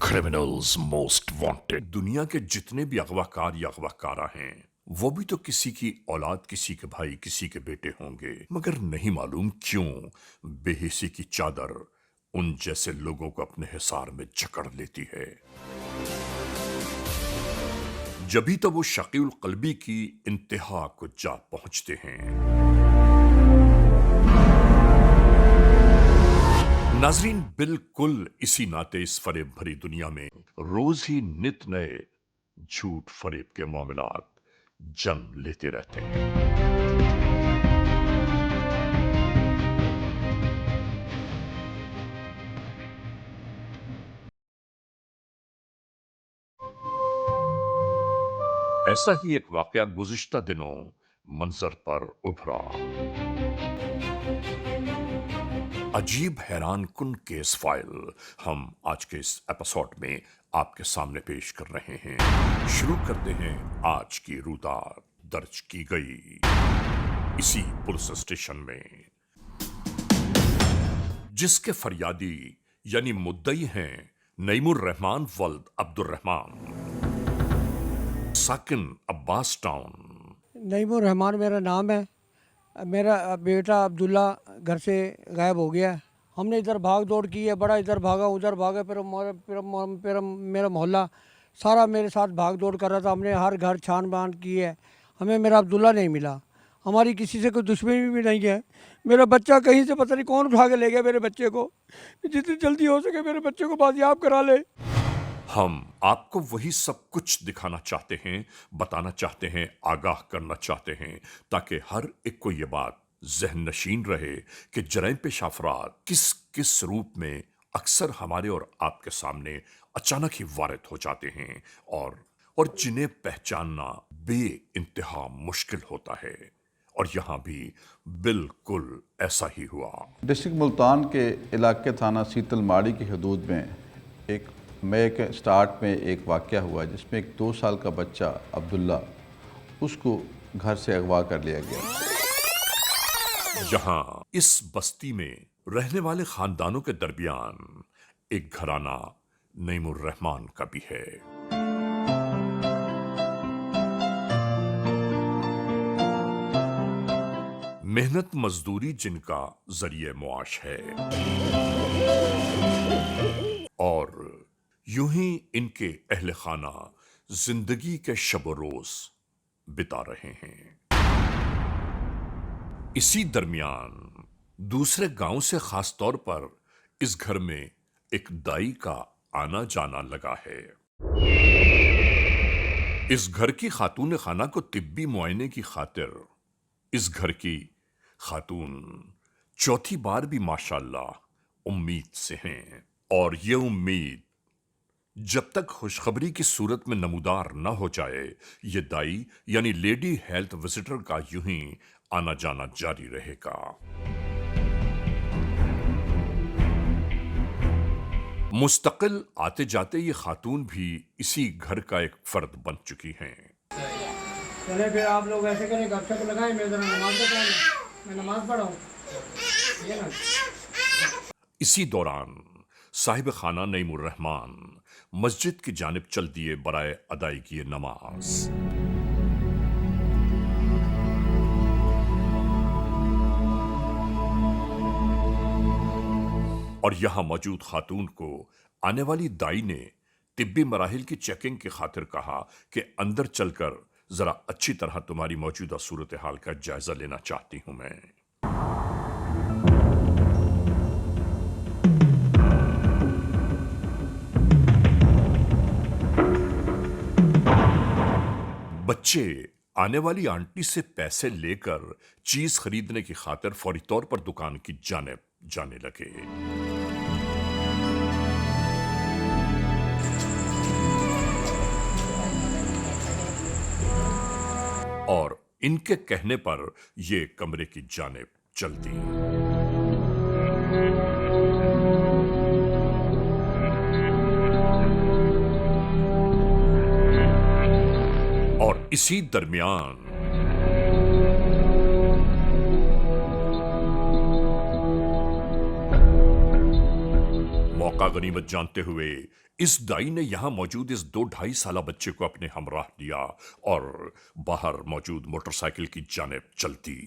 Criminals most wanted. दुनिया के जितने भी अगवाकार या अगवाकारा हैं वो भी तो किसी की औलाद, किसी के भाई, किसी के बेटे होंगे, मगर नहीं मालूम क्यों बेहिसी की चादर उन जैसे लोगों को अपने हिसार में जकड़ लेती है। जभी तो वो शकीउल कल्बी की इंतहा को जा पहुंचते हैं। नाजरीन, बिल्कुल इसी नाते इस फरेब भरी दुनिया में रोज ही नित नए झूठ फरेब के मामलात जन्म लेते रहते हैं। ऐसा ही एक वाकया गुज़िश्ता दिनों मंजर पर उभरा। अजीब हैरान कुन केस फाइल हम आज के इस एपिसोड में आपके सामने पेश कर रहे हैं। शुरू करते हैं आज की रूदार दर्ज की गई इसी पुलिस स्टेशन में, जिसके फरियादी यानी मुद्दई हैं नईमुर रहमान वल्द अब्दुर रहमान, साकिन अब्बास टाउन। नईमुर रहमान मेरा नाम है। मेरा बेटा अब्दुल्ला घर से गायब हो गया है। हमने इधर भाग दौड़ की है, बड़ा इधर भागा उधर भागा, फिर मेरा मोहल्ला सारा मेरे साथ भाग दौड़ कर रहा था। हमने हर घर छान बान की है, हमें मेरा अब्दुल्ला नहीं मिला। हमारी किसी से कोई दुश्मनी भी नहीं है। मेरा बच्चा कहीं से पता नहीं कौन उठा के ले गया मेरे बच्चे को। जितनी जल्दी हो सके मेरे बच्चे को बाजियाब करा ले। हम आपको वही सब कुछ दिखाना चाहते हैं, बताना चाहते हैं, आगाह करना चाहते हैं, ताकि हर एक को ये बात ज़हन नशीन रहे कि जराइम पेश अफराद किस किस रूप में अक्सर हमारे और आपके सामने अचानक ही वारिद हो जाते हैं और जिन्हें पहचानना बे इंतहा मुश्किल होता है। और यहाँ भी बिल्कुल ऐसा ही हुआ। डिस्ट्रिक्ट मुल्तान के इलाके थाना सीतल माड़ी की हदूद में एक मई के स्टार्ट में एक वाक़या हुआ जिसमें एक 2 साल का बच्चा अब्दुल्ला, उसको घर से अगवा कर लिया गया। जहां इस बस्ती में रहने वाले खानदानों के दरमियान एक घराना नईमुर रहमान का भी है। मेहनत मजदूरी जिनका जरिए मुआश है, और यूं ही इनके अहले खाना जिंदगी के शब रोज बिता रहे हैं। इसी दरमियान दूसरे गांव से खास तौर पर इस घर में एक दाई का आना जाना लगा है। इस घर की खातून खाना को तिब्बी मुआयने की खातिर इस घर की खातून चौथी बार भी माशाअल्लाह उम्मीद से हैं, और ये उम्मीद जब तक खुशखबरी की सूरत में नमूदार न हो जाए, ये दाई यानी लेडी हेल्थ विजिटर का यूं ही आना जाना जारी रहेगा। मुस्तकिल आते जाते ये खातून भी इसी घर का एक फर्द बन चुकी हैं। चले फिर आप लोग ऐसे करें, गपशप लगाएं, मैं जरा नमाज का टाइम है, मैं नमाज पढ़ाऊं। ये ना इसी दौरान साहिब खाना नईमुर रहमान मस्जिद की जानिब चल दिए बराए अदायगी नमाज। और यहां मौजूद खातून को आने वाली दाई ने तिब्बी मराहिल की चेकिंग की खातिर कहा कि अंदर चलकर जरा अच्छी तरह तुम्हारी मौजूदा सूरत हाल का जायजा लेना चाहती हूं मैं। बच्चे आने वाली आंटी से पैसे लेकर चीज खरीदने की खातिर फौरी तौर पर दुकान की जानिब जाने लगे। और इनके कहने पर ये कमरे की जानिब चल दी। और इसी दरमियान मौका गनीमत जानते हुए इस दाई ने यहां मौजूद इस 2-2.5 साला बच्चे को अपने हमराह लिया और बाहर मौजूद मोटरसाइकिल की जानिब चल दी।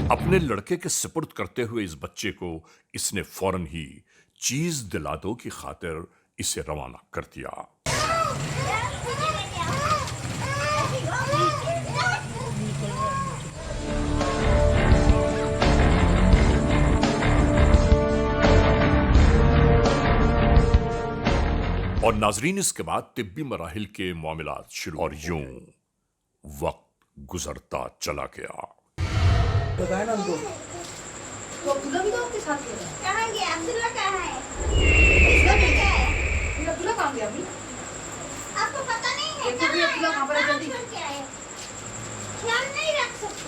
अपने लड़के के सुपुर्द करते हुए इस बच्चे को इसने फौरन ही चीज दिला दो की खातिर इसे रवाना कर दिया। और नाजरीन, इसके बाद तिब्बी मराहिल के मामलात शुरू और यूं वक्त गुजरता चला गया। बताया ना हमको। तो अब्दुल्ला भी तो आपके साथ गया है। कहाँ गया? अब्दुल्ला कहाँ है? इसका अब्दुल्ला भी क्या है? फिर अब्दुल्ला कहाँ गया अभी? आपको पता नहीं है? देखो भी अब्दुल्ला कहाँ पर है, जल्दी। छोड़ के आए? ख्याल नहीं रख सकते।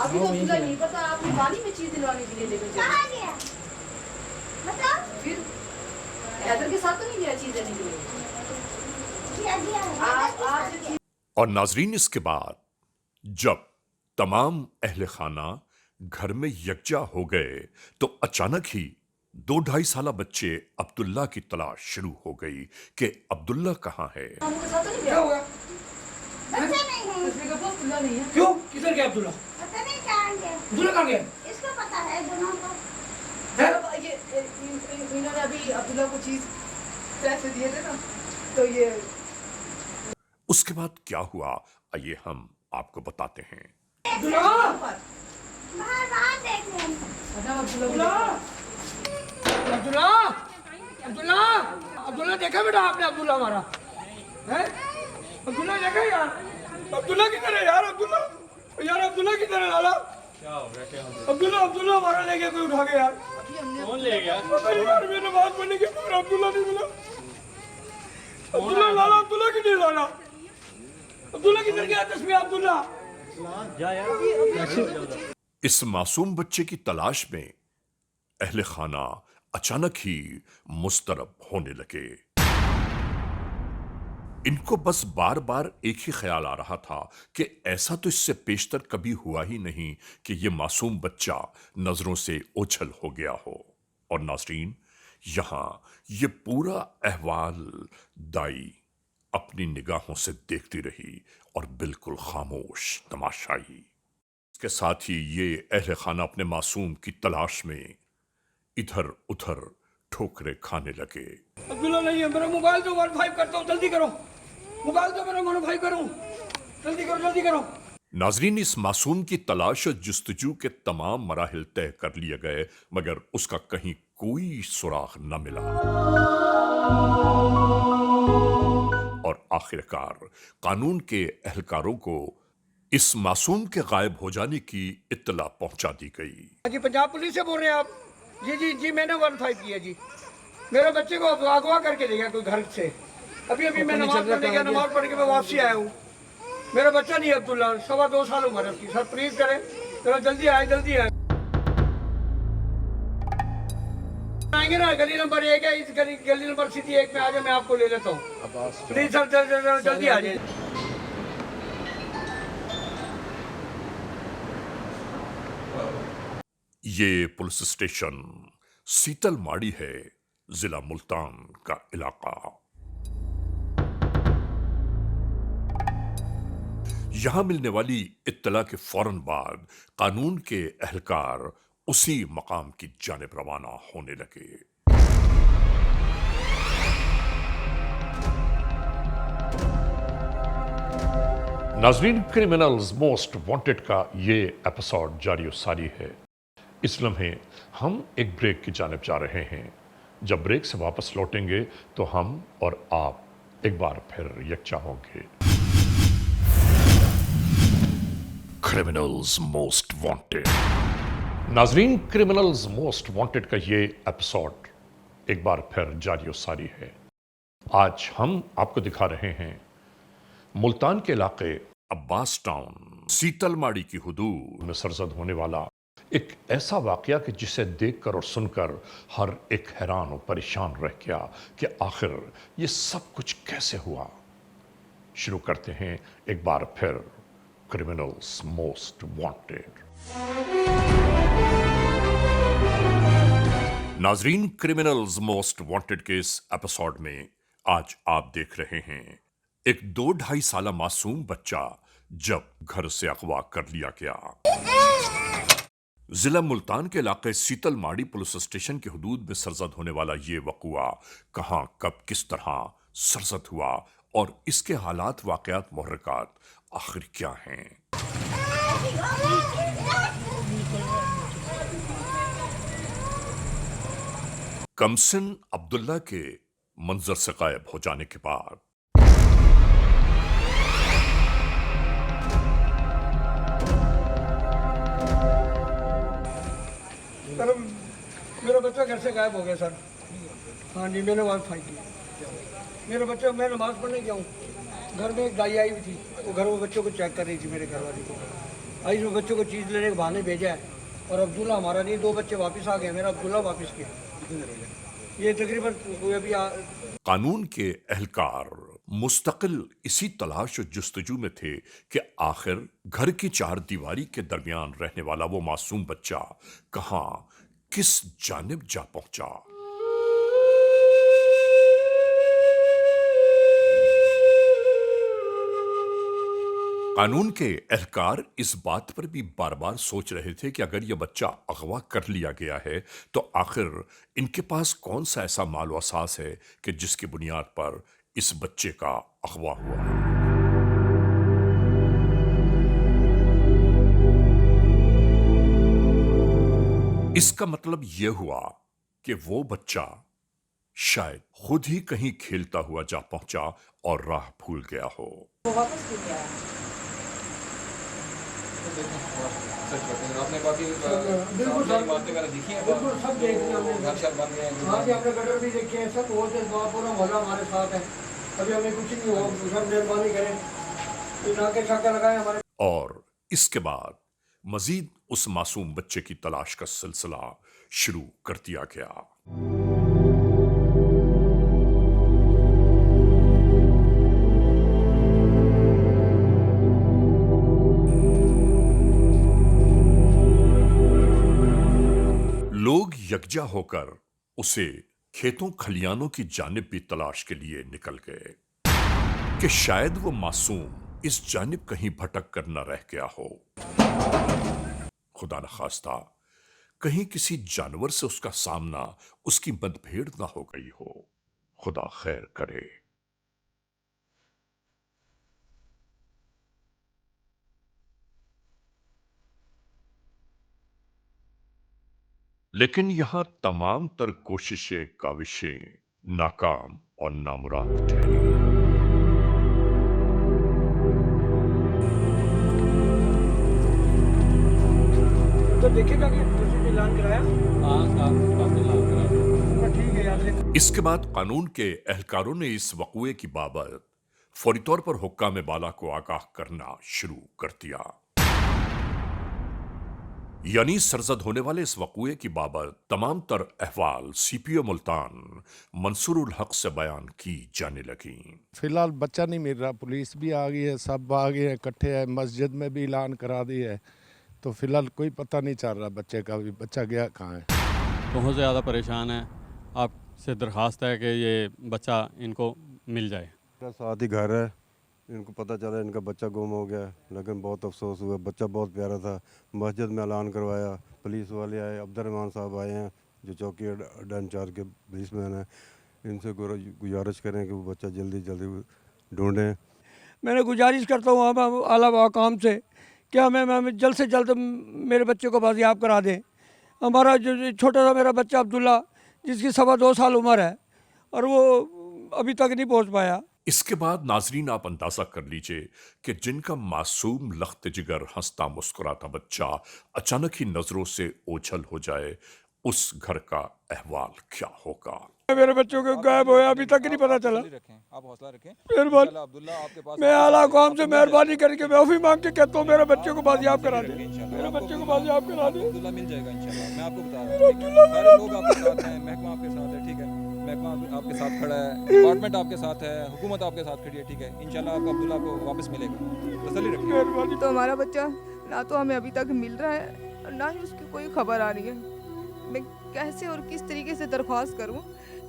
अभी तो अब्दुल्ला नहीं पता, आपने बाली में चीज दिलवाने के लिए लेकर गया। कहाँ गया? बताओ। फिर हैदर के साथ तो नहीं गया चीज देने के लिए। गया आप गया। और नाजरीन, इसके बाद जब तमाम अहले खाना घर में यकजा हो गए तो अचानक ही 2-2.5 साला बच्चे अब्दुल्ला की तलाश शुरू हो गई कि अब्दुल्ला कहाँ है। हम के साथ तो नहीं क्या गया। हुआ? बच्चा नहीं है। इसलिए कहा अब्दुल्ला नहीं है। क्यों? किधर गया अब्दुल्ला? पता नहीं कहाँ गया। अब्दुल्ला कहाँ गया? इसको पता है दोनों को। मतलब ये इन्होंने अभी अब्दुल्ला को चीज पैसे दिए थे ना, तो ये उसके बाद क्या हुआ आइए हम आपको बताते हैं। अब्दुल्ला! बाहर बाहर देख रहे हैं। मतलब अब्दुल्ला अब्दुल्ला! अब्दुल्ला! अब्दुल्ला देखा बेटा आपने? अब्दुल्ला हमारा है? अब्दुल्ला देखा यार? अब्दुल्ला किधर है यार? अब्दुल्ला यार, अब्दुल्ला किधर है लाला? अब्दुल्ला हमारा ले गया, कोई उठा के यार। कौन ले गया? पता नहीं यार, मैंने बात पढ़ने के बाद अब्दुल्ला नहीं मिला। अब्दुल्ला लाला, अब्दुल्ला किधर लाला? अब्दुल्ला किधर गया? तस्वीर अब्दुल्ला। जा यार। इस मासूम बच्चे की तलाश में अहले खाना अचानक ही मुस्तरब होने लगे। इनको बस बार बार एक ही ख्याल आ रहा था कि ऐसा तो इससे पेशतर कभी हुआ ही नहीं कि ये मासूम बच्चा नजरों से ओझल हो गया हो। और नाज़रीन, यहां ये पूरा अहवाल दाई अपनी निगाहों से देखती रही और बिल्कुल खामोश तमाशाई। इसके साथ ही ये अहले खाना अपने मासूम की तलाश में इधर उधर ठोकरे खाने लगे। अब्दुल्ला नहीं है, मेरा मोबाइल दो, 15 करता हूँ, जल्दी करो। मोबाइल दो, मेरा 15 करूँ, जल्दी करो, जल्दी करो। नाजरीन, इस मासूम की तलाश और जुस्तजू के तमाम मराहिल तय कर लिए गए, मगर उसका कहीं कोई सुराग न मिला। और आखिरकार कानून के एहलकारों को इस मासूम के गायब हो जाने की इत्तला पहुंचा दी गई। जी पंजाब पुलिस से बोल रहे हैं आप? जी जी जी, मैंने 15 किया जी। मेरे बच्चे को अगवा करके ले गया कोई घर से। अभी अभी मैं नमाज पढ़ने गया, नमाज पढ़ के मैं वापसी आया हूँ। मेरा बच्चा नहीं है अब्दुल्ला, 2.25 साल उम्र है उसकी। सर प्लीज करें, जरा जल्दी आए, जल्दी आए। आएंगे ना, गली नंबर 1 है, इस गली नंबर सीधी 1 में आ जाए, मैं आपको ले लेता हूँ। प्लीज सर जल्दी आ जाए। ये पुलिस स्टेशन सीतल माड़ी है, जिला मुल्तान का इलाका। यहां मिलने वाली इत्तला के फौरन बाद कानून के एहलकार उसी मकाम की जानिब रवाना होने लगे। नाजरीन, क्रिमिनल्स मोस्ट वांटेड का ये एपिसोड जारी सारी है। इस लम्हे हम एक ब्रेक की जानिब जा रहे हैं। जब ब्रेक से वापस लौटेंगे तो हम और आप एक बार फिर यकजा होंगे। Criminals most wanted. नाजरीन, क्रिमिनल्स मोस्ट वांटेड का ये एपिसोड एक बार फिर जारी सारी है। आज हम आपको दिखा रहे हैं मुल्तान के इलाके अब्बास टाउन सीतलमाड़ी की हुदूद में सरजद होने वाला एक ऐसा वाकया कि जिसे देखकर और सुनकर हर एक हैरान और परेशान रह गया कि आखिर ये सब कुछ कैसे हुआ। शुरू करते हैं एक बार फिर क्रिमिनल्स मोस्ट वांटेड। नाजरीन, criminals most wanted case episode में आज आप देख रहे हैं एक 2-2.5 साल मासूम बच्चा जब घर से अगवा कर लिया गया। जिला मुल्तान के इलाके सीतल माड़ी पुलिस स्टेशन की हदूद में सरजद होने वाला ये वकुआ कहां, कब, किस तरह सरजद हुआ और इसके हालात, वाकयात, मुहर्रिकात आखिर क्या हैं। कमसिन अब्दुल्ला के मंजर से गायब हो जाने के बाद सर मेरा बच्चा घर से गायब हो गया सर। हाँ जी, मैंने आवाज़ उठाई थी। मेरा बच्चा, मैं नमाज़ पढ़ने गया हूँ, घर में एक दाई आई हुई थी, वो घर में बच्चों को चेक कर रही थी। मेरे घर वाली को आई, उसमें बच्चों को चीज़ लेने के बहाने भेजा है और अब्दुल्ला हमारा नहीं, 2 बच्चे वापस आ गए, मेरा अब्दुल्ला वापस गया। ये तकरीबन अभी कानून के एहलकार मुस्तकिल इसी तलाश और जुस्तजू में थे कि आखिर घर की 4 दीवारी के दरमियान रहने वाला वो मासूम बच्चा कहां, किस जानिब जा पहुंचा। कानून के एहलकार इस बात पर भी बार बार सोच रहे थे कि अगर यह बच्चा अगवा कर लिया गया है तो आखिर इनके पास कौन सा ऐसा माल व असास है कि जिसकी बुनियाद पर इस बच्चे का अगवा हुआ। इसका मतलब यह हुआ कि वो बच्चा शायद खुद ही कहीं खेलता हुआ जा पहुंचा और राह भूल गया हो। वो वापस क्यों नहीं आया? आपने बाकी बिल्कुल सर, बातें वगैरह देखी हैं, बिल्कुल सब देख लिया हमने। घर शहर बन गए हैं। हाँ जी, हमने गटर भी देखे हैं, सब वो पूरा मोहल्ला हमारे साथ है। अभी हमें कुछ नहीं हुआ, सब मेहरबानी करें, नाके छाके लगाए हमारे। और इसके बाद मजीद उस मासूम बच्चे की तलाश का सिलसिला शुरू कर दिया गया। लोग यकजा होकर उसे खेतों खलियानों की जानिब भी तलाश के लिए निकल गए कि शायद वो मासूम इस जानिब कहीं भटक कर न रह गया हो। खुदा न खास्ता कहीं किसी जानवर से उसका सामना, उसकी मतभेड़ ना हो गई हो। खुदा खैर करे। लेकिन यहां तमाम तर कोशिशें, काविशें नाकाम और नामुराद ठहरी। तो देखेगा कि पुलिस ने ऐलान कराया। हाँ साहब, ऐलान करा। ठीक है यार। इसके बाद कानून के एहलकारों ने इस वक़ुए की बाबत फौरी तौर पर हुक्काम बाला को आगाह करना शुरू कर दिया। यानी सरजद होने वाले इस वक़ुए की बाबत तमाम तर अहवाल सीपीओ मुल्तान मंसूरुल हक से बयान की जाने लगी। फिलहाल बच्चा नहीं मिल रहा, पुलिस भी आ गई है, सब आ गए हैं, इकट्ठे है, मस्जिद में भी ऐलान करा दी है, तो फिलहाल कोई पता नहीं चल रहा बच्चे का भी, बच्चा गया कहाँ है। बहुत ज़्यादा परेशान है। आपसे दरख्वास्त है कि ये बच्चा इनको मिल जाए। मेरा साथ ही घर है, इनको पता चला इनका बच्चा गुम हो गया, लेकिन बहुत अफसोस हुआ। बच्चा बहुत प्यारा था, मस्जिद में ऐलान करवाया, पुलिस वाले आए, अब्दुर्रहमान साहब आए हैं जो चौकी अड्डा इंचार्ज के पुलिसमैन हैं, इनसे गुजारिश करें कि वो बच्चा जल्दी जल्दी ढूंढें। मैंने गुजारिश करता हूँ आप आला हुकाम से कि हमें जल्द से जल्द मेरे बच्चे को बाजियाब करा दें। हमारा जो छोटा सा मेरा बच्चा अब्दुल्ला, जिसकी 2.25 साल उम्र है और वो अभी तक नहीं पहुँच पाया। इसके बाद नाजरीन आप अंदाजा कर लीजिए कि जिनका मासूम लख्त जिगर हंसता मुस्कुराता बच्चा अचानक ही नजरों से ओझल हो जाए, उस घर का अहवाल क्या होगा। मेरे बच्चों को गायब होया, अभी तक नहीं पता चला। आप हौसला रखें। मेहरबानी, अब्दुल्ला आपके पास मैं आला कौम से मेहरबानी करके मैं भी मांग के कहता हूँ मेरे बच्चे को बाजियाब करा दे, मेरे बच्चे को बाजियाब करा दे। अब्दुल्ला मिल जाएगा इंशाल्लाह, मैं आपको बता रहा हूँ। सारे लोग आपके साथ हैं, महकमा आपके साथ है, ठीक है, महकमा आपके साथ खड़ा है, डिपार्टमेंट आपके साथ है, हुकूमत आपके साथ खड़ी है, ठीक है, इंशाल्लाह आपको अब्दुल्ला को वापस मिलेगा, तसल्ली रखिए। तो हमारा बच्चा ना तो हमें अभी तक मिल रहा है और ना ही उसकी कोई खबर आ रही है। मैं कैसे और किस तरीके से दरख्वास्त करूं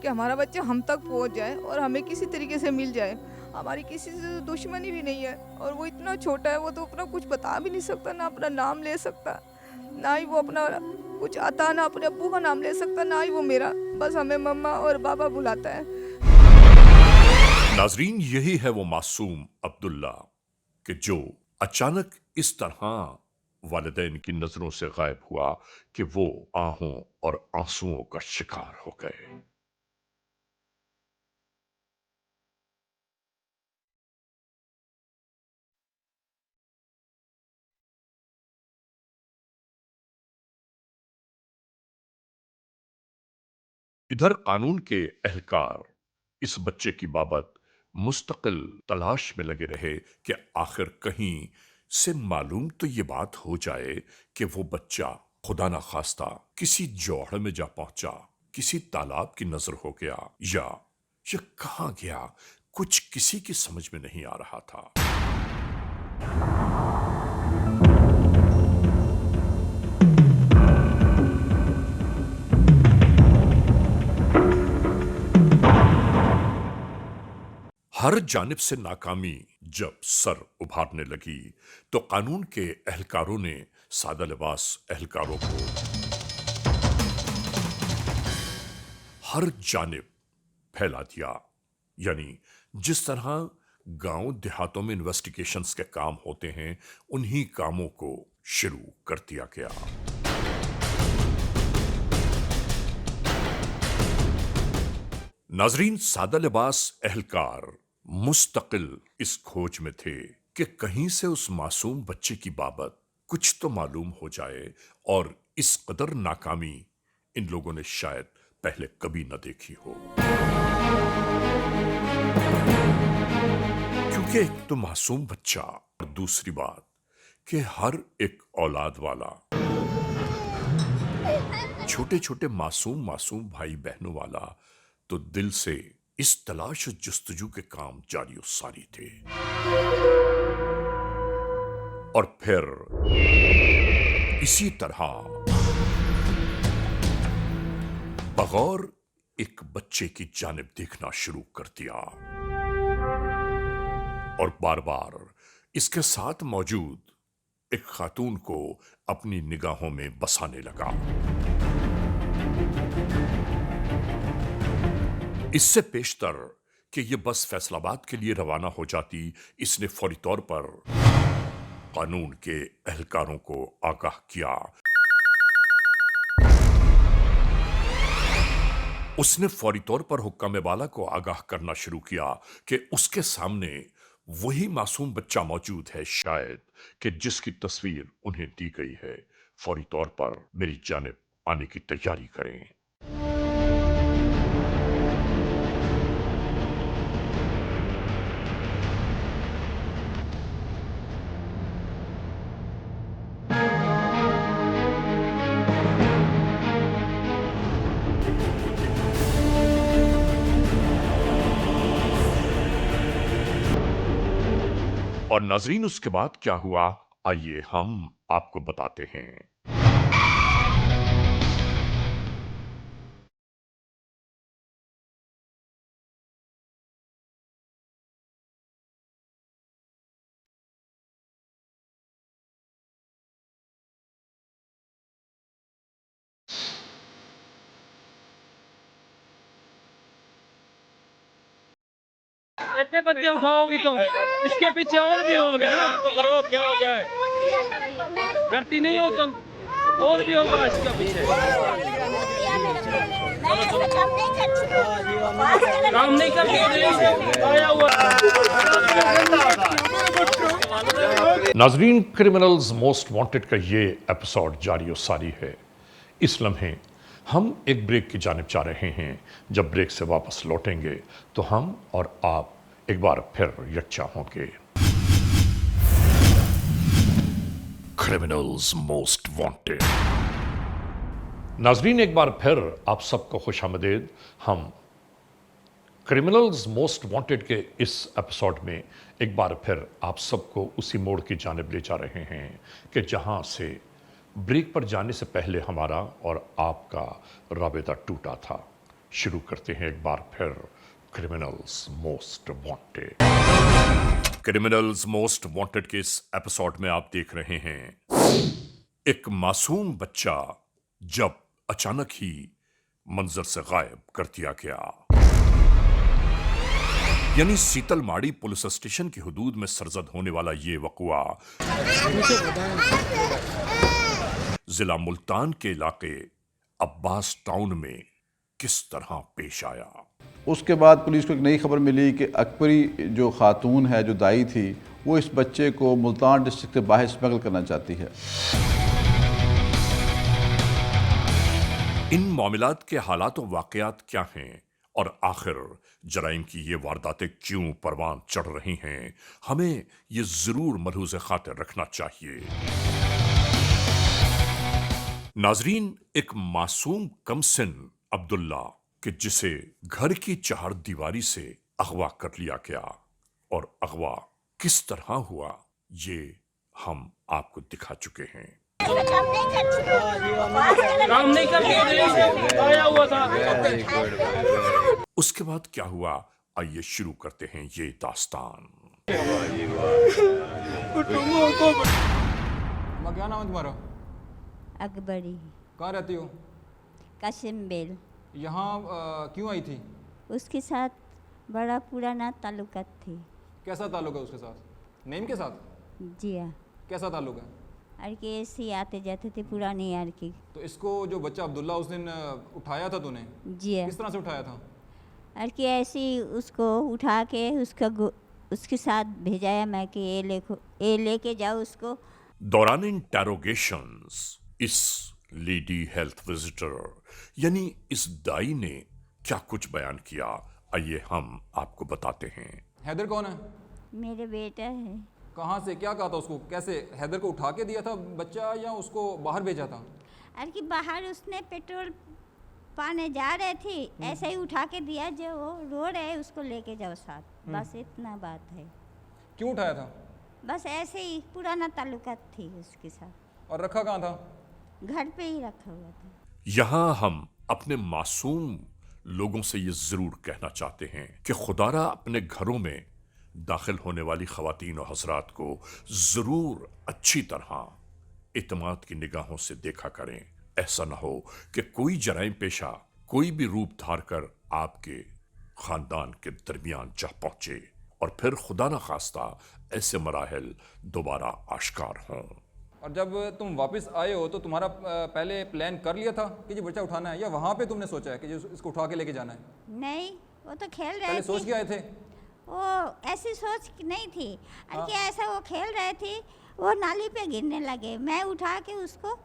कि हमारा बच्चा हम तक पहुंच जाए और हमें किसी तरीके से मिल जाए। हमारी किसी से दुश्मनी भी नहीं है और वो इतना छोटा है, वो तो अपना कुछ बता भी नहीं सकता, ना अपना नाम ले सकता, ना ही वो अपना कुछ आता, ना अपने अब्बू का नाम ले सकता, ना ही वो मेरा, बस हमें मम्मा और बाबा बुलाता है। नाजरीन, यही है वो मासूम अब्दुल्ला कि जो अचानक इस तरह वालिदैन की नजरों से गायब हुआ कि वो आहों और आंसुओं का शिकार हो गए। इधर कानून के एहलकार इस बच्चे की बाबत मुस्तकिल तलाश में लगे रहे कि आखिर कहीं से मालूम तो ये बात हो जाए कि वो बच्चा खुदा ना खास्ता किसी जौहड़ में जा पहुंचा, किसी तालाब की नजर हो गया या कहां गया, कुछ किसी की समझ में नहीं आ रहा था। हर जानिब से नाकामी जब सर उभारने लगी तो कानून के एहलकारों ने सादा लिबास एहलकारों को हर जानिब फैला दिया। यानी जिस तरह गांव देहातों में इन्वेस्टिगेशंस के काम होते हैं, उन्हीं कामों को शुरू कर दिया गया। नाजरीन, सादा लिबास एहलकार मुस्तकिल इस खोज में थे कि कहीं से उस मासूम बच्चे की बाबत कुछ तो मालूम हो जाए, और इस कदर नाकामी इन लोगों ने शायद पहले कभी न देखी हो। क्योंकि एक तो मासूम बच्चा, और दूसरी बात कि हर एक औलाद वाला, छोटे छोटे मासूम भाई बहनों वाला तो दिल से इस तलाश जस्तजू के काम जारी और सारी थे। और फिर इसी तरह बगौर एक बच्चे की जानिब देखना शुरू कर दिया और बार बार इसके साथ मौजूद एक खातून को अपनी निगाहों में बसाने लगा। इससे पेशतर कि ये बस फैसलाबाद के लिए रवाना हो जाती, इसने फौरी तौर पर कानून के एहलकारों को आगाह किया। उसने फौरी तौर पर हुक्काम वाला को आगाह करना शुरू किया कि उसके सामने वही मासूम बच्चा मौजूद है शायद कि जिसकी तस्वीर उन्हें दी गई है। फौरी तौर पर मेरी जानिब आने की तैयारी करें। और नाजरीन, उसके बाद क्या हुआ, आइए हम आपको बताते हैं। इतने बच्चे उठाओगी तुम, इसके पीछे और भी होंगे ना, तो करो क्या हो जाए, करती नहीं हो तुम, और भी होगा इसके पीछे। काम नहीं करती आया हुआ। नाजरीन, क्रिमिनल्स मोस्ट वांटेड का ये एपिसोड जारी और सारी है। इस लम्हे हम एक ब्रेक की जानिब जा रहे हैं। जब ब्रेक से वापस लौटेंगे तो हम और आप एक बार फिर यकजा होंगे। Criminals most wanted. नाजरीन, एक बार फिर आप सबको खुशामदीद। हम क्रिमिनल्स मोस्ट वांटेड के इस एपिसोड में एक बार फिर आप सबको उसी मोड़ की जानिब ले जा रहे हैं कि जहां से ब्रेक पर जाने से पहले हमारा और आपका राबता टूटा था। शुरू करते हैं एक बार फिर criminals most wanted. Criminals most wanted के इस एपिसोड में आप देख रहे हैं एक मासूम बच्चा जब अचानक ही मंजर से गायब कर दिया गया। यानी सीतलमाड़ी पुलिस स्टेशन की हुदूद में सरजद होने वाला ये वक़ुआ जिला मुल्तान के इलाके अब्बास टाउन में किस तरह पेश आया। उसके बाद पुलिस को एक नई खबर मिली कि अकबरी जो खातून है, जो दाई थी, वो इस बच्चे को मुल्तान डिस्ट्रिक्ट से बाहर स्मगल करना चाहती है। इन मामलात के हालात और वाक़यात क्या हैं और आखिर जराइम की ये वारदातें क्यों परवान चढ़ रही हैं, हमें ये जरूर मलहूज़ खातिर रखना चाहिए। नाजरीन, एक मासूम कमसिन अब्दुल्ला कि जिसे घर की चहार दीवारी से अगवा कर लिया गया और अगवा किस तरह हुआ ये हम आपको दिखा चुके हैं। काम नहीं करके आया हुआ था। उसके बाद क्या हुआ, आइए शुरू करते हैं ये दास्तान। क्या नाम है तुम्हारा? अकबरी। कहाँ रहती हो? कासिमबेल। यहाँ क्यों आई थी? उसके साथ बड़ा पुराना ताल्लुकात थी। कैसा ताल्लुक है उसके साथ? नेम के साथ? जी हाँ। कैसा ताल्लुक है? और के ऐसे आते जाते थे पुराने यार की। तो इसको जो बच्चा अब्दुल्ला उस दिन उठाया था तूने? जी हाँ। किस तरह से उठाया था? और के ऐसे ही उसको उठा के उसके साथ भेजाया मैं कि ये लेके जाओ उसको। दौरान इंटेरोगेशंस इस लेडी हेल्थ विजिटर यानी इस दाई ने क्या कुछ बयान किया, आइए हम आपको बताते हैं। हैदर कौन है? मेरे बेटा है। कहाँ से, क्या कहा था उसको? कैसे हैदर को उठा के दिया था बच्चा या उसको बाहर भेजा था? और कि बाहर उसने पेट्रोल पाने जा रहे थे, ऐसे ही उठा के दिया, जो वो रो रहे उसको लेके जाओ साथ, बस इतना बात है। क्यों उठाया था? बस ऐसे ही पुराना ताल्लुकात थी उसके साथ। और रखा कहाँ था? घर पे ही रखा हुआ था। यहां हम अपने मासूम लोगों से ये जरूर कहना चाहते हैं कि खुदारा अपने घरों में दाखिल होने वाली खवातीन और हजरात को जरूर अच्छी तरह इत्मीनान की निगाहों से देखा करें। ऐसा ना हो कि कोई जराइम पेशा कोई भी रूप धार कर आपके खानदान के दरमियान जा पहुंचे और फिर खुदा न खास्ता ऐसे मराहल दोबारा आश्कार हों। और जब तुम वापस आए हो तो तुम्हारा पहले प्लान कर लिया था कि ये बच्चा उठाना है, या वहाँ पे तुमने सोचा है कि इसको उठा के लेके जाना है? नहीं, वो तो खेल रहे पहले थे। सोच के आए थे? वो ऐसी सोच नहीं थी। और कि ऐसा वो खेल रहे थे, वो नाली पे गिरने लगे, मैं उठा के उसको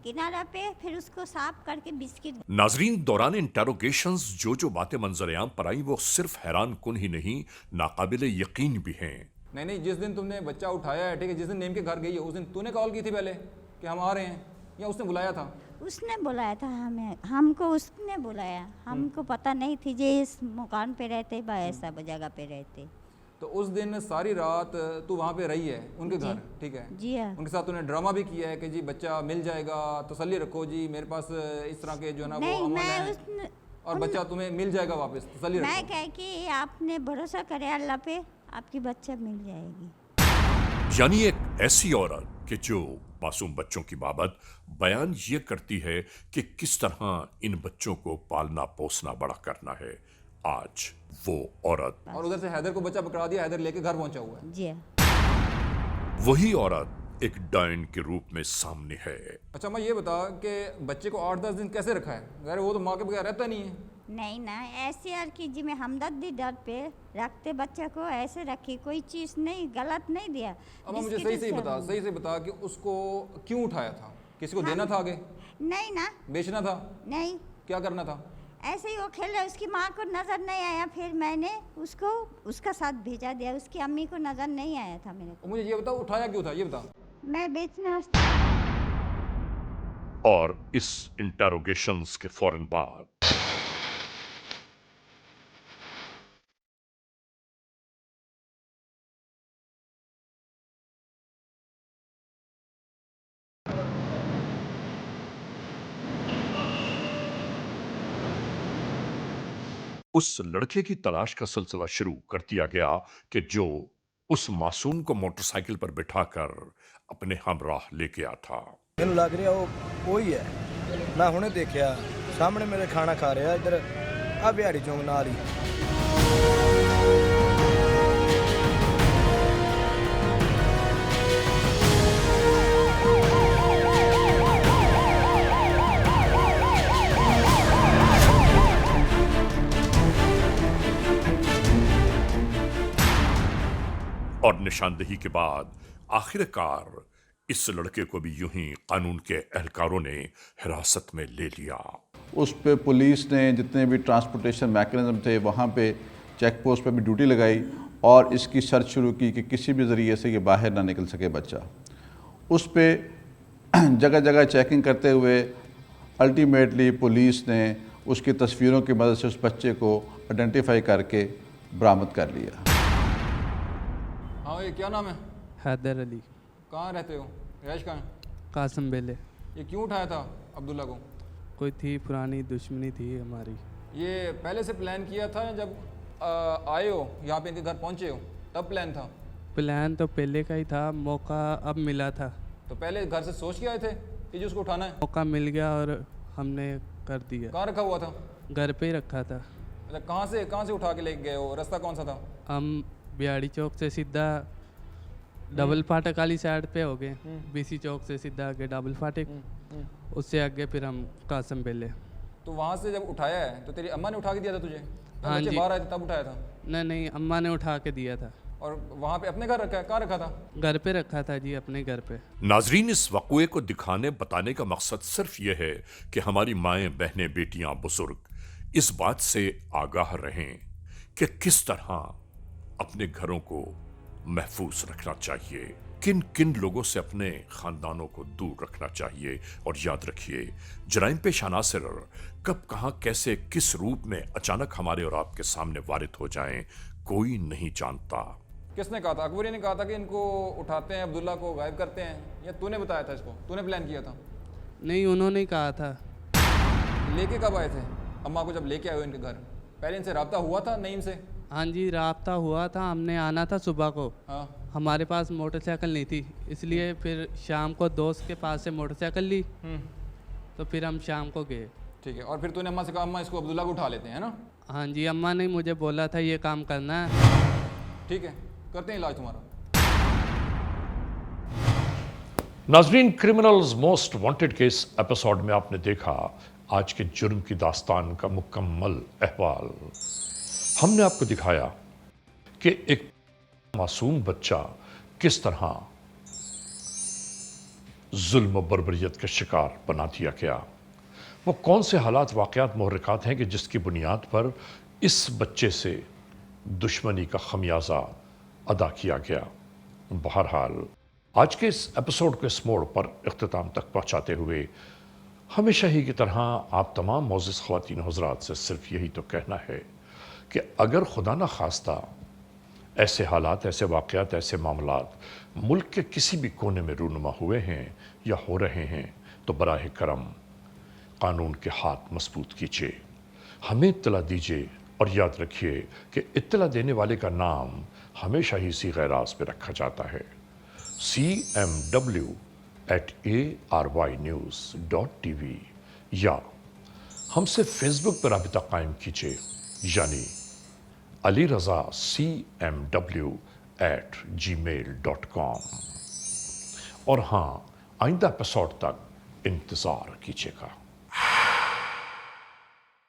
किनारा पे फिर उसको साफ करके बिस्किट। नाजरीन, दौरान इंटेरोगेशंस जो बातें मंजर-ए-आम पर आई वो सिर्फ हैरान कुन ही नहीं, नाकाबिले यकीन भी हैं। नहीं, जिस दिन तुमने बच्चा उठाया है, ठीक है, जिस दिन नेम के घर गई है उस दिन तूने कॉल की थी पहले कि हम आ रहे हैं, या उसने बुलाया था? उसने बुलाया था हमको उसने बुलाया, हमको पता नहीं थी जे इस मकान पे रहते बा ऐसा जगह पे रहते। तो उस दिन सारी रात तू वहाँ पे रही है उनके घर, ठीक है? जी हाँ। उनके साथ तूने ड्रामा भी किया है कि जी बच्चा मिल जाएगा, तसल्ली रखो जी, मेरे पास इस तरह के जो है ना वो अमल है और बच्चा तुम्हें मिल जाएगा वापस, तसल्ली रखो। मैं कह कि आपने भरोसा करे अल्लाह पे, आपकी बच्चा मिल जाएगी। यानी एक ऐसी औरत कि जो मासूम बच्चों की बाबत बयान ये करती है कि किस तरह इन बच्चों को पालना पोसना बड़ा करना है। आज वो औरत, और उधर से हैदर को बच्चा पकड़ा दिया, हैदर लेके घर पहुंचा हुआ है। जी हाँ। वही औरत एक डायन के रूप में सामने है। अच्छा, मैं ये बता कि बच्चे को 8-10 दिन कैसे रखा है? अगर वो तो माँ के बगैर रहता नहीं है। नहीं ना, ऐसे यार की जी में हमदर्दी डर पे रखते बच्चे को, ऐसे रखी, कोई चीज़ नहीं गलत नहीं दिया। अब मुझे सही से बता कि उसको क्यों उठाया था? किसी को देना था आगे? नहीं ना। बेचना था? नहीं। क्या करना था? ऐसे ही वो खेल रहा, उसकी माँ को नज़र नहीं आया, फिर मैंने उसको उसका साथ भेजा दिया, उसकी अम्मी को नज़र नहीं आया था मेरे को। मुझे ये बता उठाया क्यों था, ये बता। मैं बेचना। और इस इंटेरोगेशंस के फौरन बाद उस लड़के की तलाश का सिलसिला शुरू कर दिया गया कि जो उस मासूम को मोटरसाइकिल पर बिठाकर अपने हमराह ले गया था। ਮੈਨੂੰ ਲੱਗ ਰਿਹਾ ਉਹ ਹੀ ਹੈ। ਮੈਂ ਹੁਣੇ ਦੇਖਿਆ ਸਾਹਮਣੇ ਮੇਰੇ ਖਾਣਾ ਖਾ ਰਿਹਾ ਇੱਧਰ ਆ ਬਿਹਾਰੀ ਚੌਂਕ ਨਾਲ ਹੀ। और निशानदेही के बाद आखिरकार इस लड़के को भी यूं ही कानून के एहलकारों ने हिरासत में ले लिया। उस पे पुलिस ने जितने भी ट्रांसपोर्टेशन मैकेनिज्म थे वहाँ पे चेक पोस्ट पे भी ड्यूटी लगाई और इसकी सर्च शुरू की कि किसी भी ज़रिए से ये बाहर ना निकल सके बच्चा। उस पे जगह जगह चेकिंग करते हुए अल्टीमेटली पुलिस ने उसकी तस्वीरों की मदद से उस बच्चे को आइडेंटिफाई करके बरामद कर लिया। हाँ, ये क्या नाम है? हैदर अली। कहाँ रहते हो? रैश कहाँ है? कासम बेले। ये क्यों उठाया था अब्दुल्ला को? कोई थी पुरानी दुश्मनी थी हमारी। ये पहले से प्लान किया था या जब आए हो यहाँ पे इनके घर पहुँचे हो तब प्लान था? प्लान तो पहले का ही था, मौका अब मिला था। तो पहले घर से सोच के आए थे कि जो उसको उठाना है? मौका मिल गया और हमने कर दिया। कहाँ रखा हुआ था? घर पे ही रखा था। अच्छा, कहाँ से उठा के लेके गए हो? रास्ता कौन सा था? हम बिहाड़ी चौक से सीधा डबल फाटक वाली साइड पे हो गए, बीसी चौक से सीधा आगे डबल फाटक, उससे आगे फिर हम कासम बेले। तो वहाँ से जब उठाया है तो तेरी अम्मा ने उठा के दिया था तुझे? हाँ जी। बाहर आए थे तब उठाया था? नहीं, अम्मा ने उठा के दिया था। और वहाँ पे अपने घर रखा है? कहाँ रखा था? घर पे रखा था जी, अपने घर पे। नाजरीन, इस वक़्वे को दिखाने बताने का मकसद सिर्फ यह है कि हमारी माएँ, बहनें, बेटियाँ, बुजुर्ग इस बात से आगाह रहें कि किस तरह अपने घरों को महफूज रखना चाहिए, किन किन लोगों से अपने खानदानों को दूर रखना चाहिए। और याद रखिए, जराइम पेश अनासिर कब, कहाँ, कैसे, किस रूप में अचानक हमारे और आपके सामने वारिद हो जाएं, कोई नहीं जानता। किसने कहा था? अकबरी ने कहा था कि इनको उठाते हैं, अब्दुल्ला को गायब करते हैं, या तूने बताया था इसको? तूने प्लान किया था? नहीं, उन्होंने कहा था। लेके कब आए थे अम्मा को? जब लेके आए हो इनके घर, पहले इनसे रब्ता हुआ था नईम से? हाँ जी, राब्ता हुआ था। हमने आना था सुबह को। हाँ। हमारे पास मोटरसाइकिल नहीं थी, इसलिए फिर शाम को दोस्त के पास से मोटरसाइकिल ली, तो फिर हम शाम को गए। ठीक है, और फिर तूने अम्मा से कहा अम्मा इसको अब्दुल्ला को उठा लेते हैं ना? हाँ जी, अम्मा ने मुझे बोला था ये काम करना है। ठीक है, करते हैं इलाज तुम्हारा। नाजरीन, criminals most wanted case episode में आपने देखा आज के जुर्म की दास्तान का मुकम्मल अहवाल। हमने आपको दिखाया कि एक मासूम बच्चा किस तरह जुल्म बर्बरियत का शिकार बना दिया गया। वो कौन से हालात, वाक़यात, मुहर्रिकात हैं कि जिसकी बुनियाद पर इस बच्चे से दुश्मनी का खमियाजा अदा किया गया। बहरहाल, आज के इस एपिसोड को इस मोड़ पर इख्तिताम तक पहुँचाते हुए हमेशा ही की तरह आप तमाम मोअज़्ज़िज़ ख़वातीन हज़रात से सिर्फ यही तो कहना है कि अगर खुदा न खास्ता ऐसे हालात, ऐसे वाक़यात, ऐसे मामलात मुल्क के किसी भी कोने में रूनुमा हुए हैं या हो रहे हैं तो बराह करम कानून के हाथ मजबूत कीजिए, हमें इत्तला दीजिए और याद रखिए कि इत्तला देने वाले का नाम हमेशा ही इसी गैराज पे रखा जाता है, cmw@arYnews.tv, या हमसे फेसबुक पर राबिता कायम कीजिए, यानी अली रज़ा cmw@gmail.com। और हाँ, आइंदा एपिसोड तक इंतज़ार कीजिएगा।